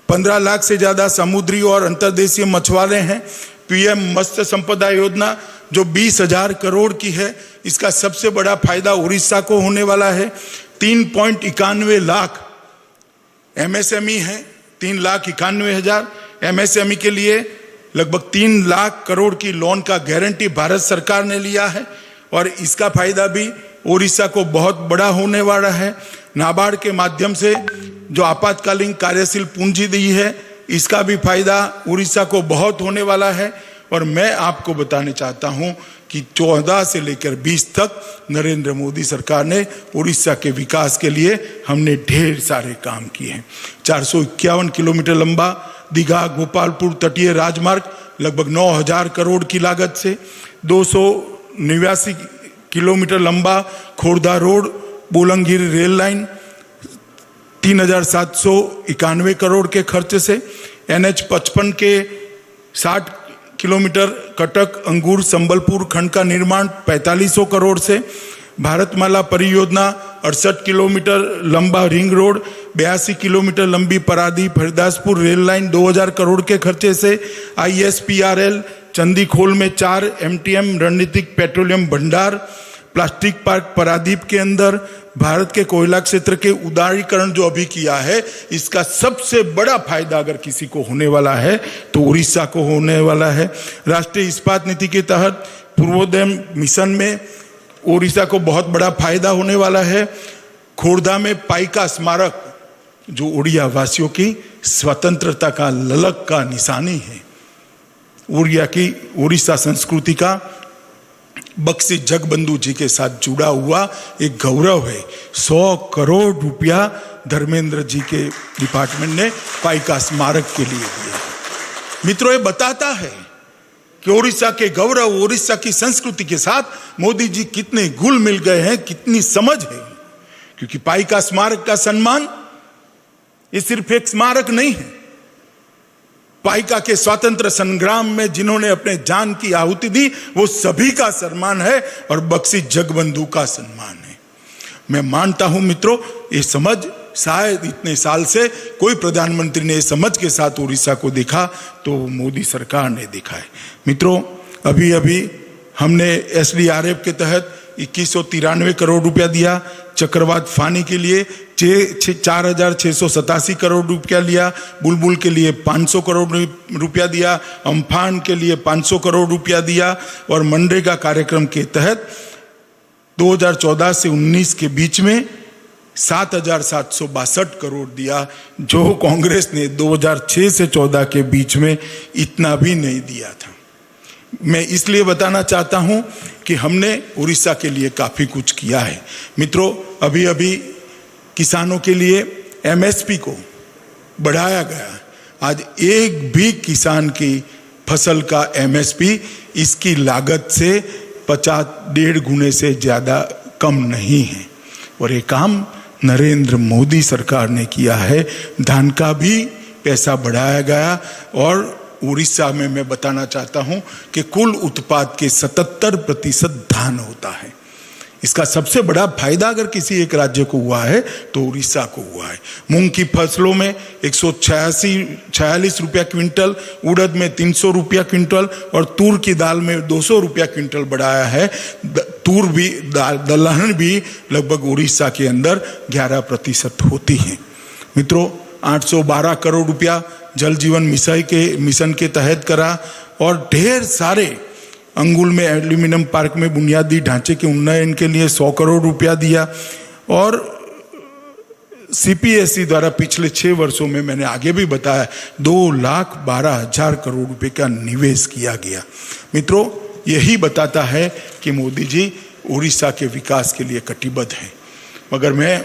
15 लाख से ज्यादा समुद्री और अंतर्देशीय मछुआरे हैं। पीएम मत्स्य संपदा योजना जो 20,000 करोड़ की है, इसका सबसे बड़ा फायदा उड़ीसा को होने वाला है। 3.91 लाख एमएसएमई है, 3,91,000 एमएसएमई के लिए लगभग 3 लाख करोड़ की लोन का गारंटी भारत सरकार ने लिया है और इसका फायदा भी ओडिशा को बहुत बड़ा होने वाला है। नाबार्ड के माध्यम से जो आपातकालीन कार्यशील पूंजी दी है, इसका भी फायदा उड़ीसा को बहुत होने वाला है। और मैं आपको बताने चाहता हूं कि 14 से लेकर 20 तक नरेंद्र मोदी सरकार ने उड़ीसा के विकास के लिए हमने ढेर सारे काम किए हैं। 451 किलोमीटर लंबा दीघा गोपालपुर तटीय राजमार्ग लगभग 9,000 करोड़ की लागत से, 289 किलोमीटर लंबा Khordha road Bolangir rail line 3,791 crore के खर्च से, NH 55 के 60 किलोमीटर कटक अंगूर संबलपुर खंड का निर्माण 4500 करोड़ से, भारतमाला परियोजना 68 किलोमीटर लंबा रिंग रोड, 82 किलोमीटर लंबी परादीप हरदासपुर रेल लाइन 2,000 करोड़ के खर्चे से, ISPRL चंदीखोल में 4 MTM रणनीतिक पेट्रोलियम भंडार, प्लास्टिक पार्क परादीप के अंदर, भारत के कोयला क्षेत्र के उदारीकरण जो अभी किया है, इसका सबसे बड़ा फायदा अगर किसी को होने वाला है तो उड़ीसा को होने वाला है। राष्ट्रीय इस्पात नीति के तहत पूर्वोदय मिशन में उड़ीसा को बहुत बड़ा फायदा होने वाला है। खोर्धा में पाइका स्मारक जो उड़िया वासियों की स्वतंत्रता का ललक का निशानी है, उड़ीसा संस्कृति का बक्सी जगबंधु जी के साथ जुड़ा हुआ एक गौरव है। 100 करोड़ रुपया धर्मेंद्र जी के डिपार्टमेंट ने पाइका स्मारक के लिए दिया। मित्रों, ये बताता है कि उड़ीसा के गौरव, उड़ीसा की संस्कृति के साथ मोदी जी कितने घुल मिल गए हैं, कितनी समझ है। क्योंकि पाइका स्मारक का सम्मान ये सिर्फ एक स्मारक नहीं है। पाइका के स्वतंत्र संग्राम में जिन्होंने अपने जान की आहुति दी, वो सभी का सम्मान है और बक्सी जगबंधु का सम्मान है। मैं मानता हूं मित्रों, ये समझ शायद इतने साल से कोई प्रधानमंत्री ने समझ के साथ उड़ीसा को देखा तो मोदी सरकार ने देखा है। मित्रों, अभी अभी हमने SDRF के तहत 2193 करोड़ रुपया दिया। चक्रवात फानी के लिए 4,687 करोड़ रुपया लिया। बुलबुल के लिए 500 करोड़ रुपया दिया। अम्फान के लिए 500 करोड़ रुपया दिया। और मनरेगा कार्यक्रम के तहत 2014 से 19 के बीच में 7,762 करोड़ दिया, जो कांग्रेस ने 2006 से 14 के बीच में इतना भी नहीं दिया था। मैं इसलिए बताना चाहता हूं कि हमने उड़ीसा के लिए काफी कुछ किया है। मित्रों, अभी अभी किसानों के लिए MSP को बढ़ाया गया। आज एक भी किसान की फसल का MSP इसकी लागत से 50-1.5 गुने से ज्यादा कम नहीं है। और ये काम नरेंद्र मोदी सरकार ने किया है। धान का भी पैसा बढ़ाया गया और उड़ीसा में मैं बताना चाहता हूं कि कुल उत्पाद के 77% धान होता है। इसका सबसे बड़ा फायदा अगर किसी एक राज्य को हुआ है तो उड़ीसा को हुआ है। मूंग की फसलों में 146 रुपया क्विंटल, उड़द में 300 रुपया क्विंटल और तूर की दाल में 200 रुपया क्विंटल बढ़ाया है। तूर भी दलहन भी लगभग उड़ीसा के अंदर 11% होती है। मित्रों, 812 करोड़ रुपया जल जीवन मिशन के तहत करा और ढेर सारे अंगुल में एल्यूमिनियम पार्क में बुनियादी ढांचे के उन्नयन के लिए 100 करोड़ रुपया दिया। और CPSE द्वारा पिछले 6 वर्षों में मैंने आगे भी बताया 2,12,000 करोड़ रुपए का निवेश किया गया। मित्रों, यही बताता है कि मोदी जी उड़ीसा के विकास के लिए कटिबद्ध हैं। मगर मैं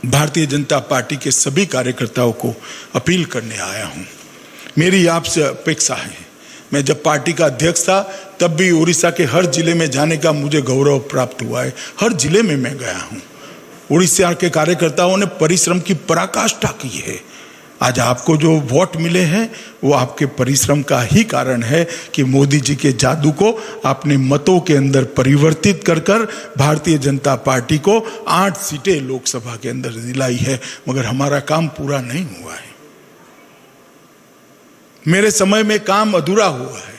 भारतीय जनता पार्टी के सभी कार्यकर्ताओं को अपील करने आया हूं। मेरी आपसे अपेक्षा है, मैं जब पार्टी का अध्यक्ष था तब भी उड़ीसा के हर जिले में जाने का मुझे गौरव प्राप्त हुआ है। हर जिले में मैं गया हूं। उड़ीसा के कार्यकर्ताओं ने परिश्रम की पराकाष्ठा की है। आज आपको जो वोट मिले हैं वो आपके परिश्रम का ही कारण है कि मोदी जी के जादू को आपने मतों के अंदर परिवर्तित कर भारतीय जनता पार्टी को 8 सीटें लोकसभा के अंदर दिलाई है। मगर हमारा काम पूरा नहीं हुआ है। मेरे समय में काम अधूरा हुआ है।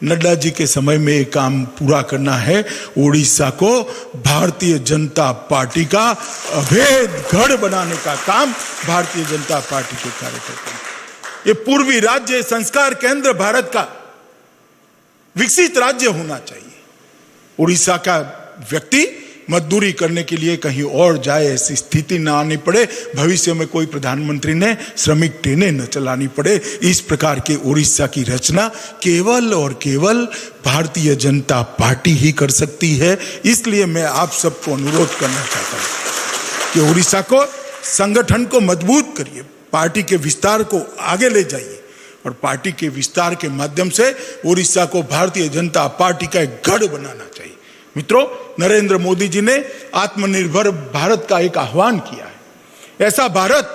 नड्डा जी के समय में एक काम पूरा करना है, उड़ीसा को भारतीय जनता पार्टी का अभेद गढ़ बनाने का काम भारतीय जनता पार्टी के कार्यकर्ता। ये पूर्वी राज्य, संस्कार केंद्र भारत का विकसित राज्य होना चाहिए। उड़ीसा का व्यक्ति मजदूरी करने के लिए कहीं और जाए, ऐसी स्थिति ना आनी पड़े। भविष्य में कोई प्रधानमंत्री ने श्रमिक ट्रेनें न चलानी पड़े। इस प्रकार के उड़ीसा की रचना केवल और केवल भारतीय जनता पार्टी ही कर सकती है। इसलिए मैं आप सबको अनुरोध करना चाहता हूं कि उड़ीसा को, संगठन को मजबूत करिए, पार्टी के विस्तार को आगे ले जाइए और पार्टी के विस्तार के माध्यम से उड़ीसा को भारतीय जनता पार्टी का एक गढ़ बनाना चाहिए। मित्रों, नरेंद्र मोदी जी ने आत्मनिर्भर भारत का एक आह्वान किया है। ऐसा भारत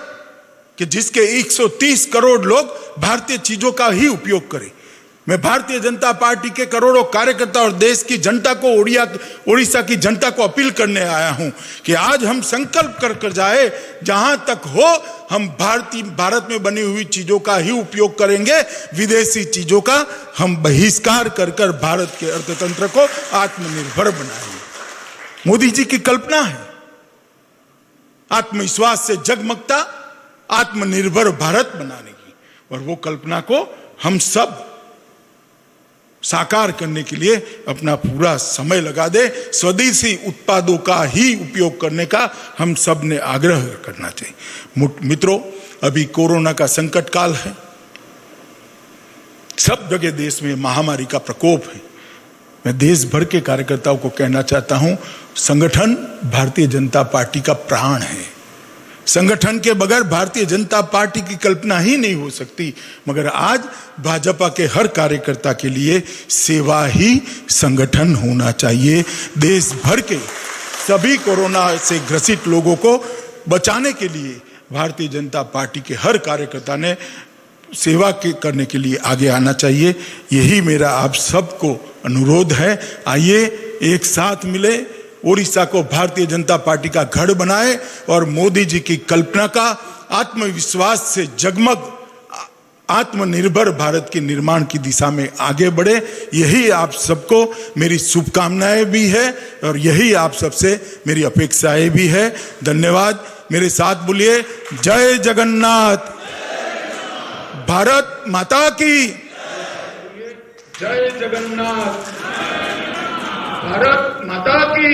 कि जिसके 130 करोड़ लोग भारतीय चीजों का ही उपयोग करें। मैं भारतीय जनता पार्टी के करोड़ों कार्यकर्ता और देश की जनता को, उड़ीसा की जनता को अपील करने आया हूं कि आज हम संकल्प कर जाए, जहां तक हो हम भारत में बनी हुई चीजों का ही उपयोग करेंगे। विदेशी चीजों का हम बहिष्कार कर भारत के अर्थतंत्र को आत्मनिर्भर बनाएंगे। मोदी जी की कल्पना है आत्मविश्वास से जगमगता आत्मनिर्भर भारत बनाने की, और वो कल्पना को हम सब साकार करने के लिए अपना पूरा समय लगा दे। स्वदेशी उत्पादों का ही उपयोग करने का हम सब ने आग्रह करना चाहिए। मित्रों, अभी कोरोना का संकट काल है। सब जगह देश में महामारी का प्रकोप है। मैं देश भर के कार्यकर्ताओं को कहना चाहता हूं, संगठन भारतीय जनता पार्टी का प्राण है। संगठन के बगैर भारतीय जनता पार्टी की कल्पना ही नहीं हो सकती। मगर आज भाजपा के हर कार्यकर्ता के लिए सेवा ही संगठन होना चाहिए। देश भर के सभी कोरोना से ग्रसित लोगों को बचाने के लिए भारतीय जनता पार्टी के हर कार्यकर्ता ने सेवा करने के लिए आगे आना चाहिए। यही मेरा आप सबको अनुरोध है। आइए एक साथ मिले, उड़ीसा को भारतीय जनता पार्टी का गढ़ बनाए और मोदी जी की कल्पना का आत्मविश्वास से जगमग आत्मनिर्भर भारत के निर्माण की दिशा में आगे बढ़े। यही आप सबको मेरी शुभकामनाएं भी है और यही आप सबसे मेरी अपेक्षाएं भी है। धन्यवाद। मेरे साथ बोलिए, जय जगन्नाथ। भारत माता की जय। जगन्नाथ। भारत माता की।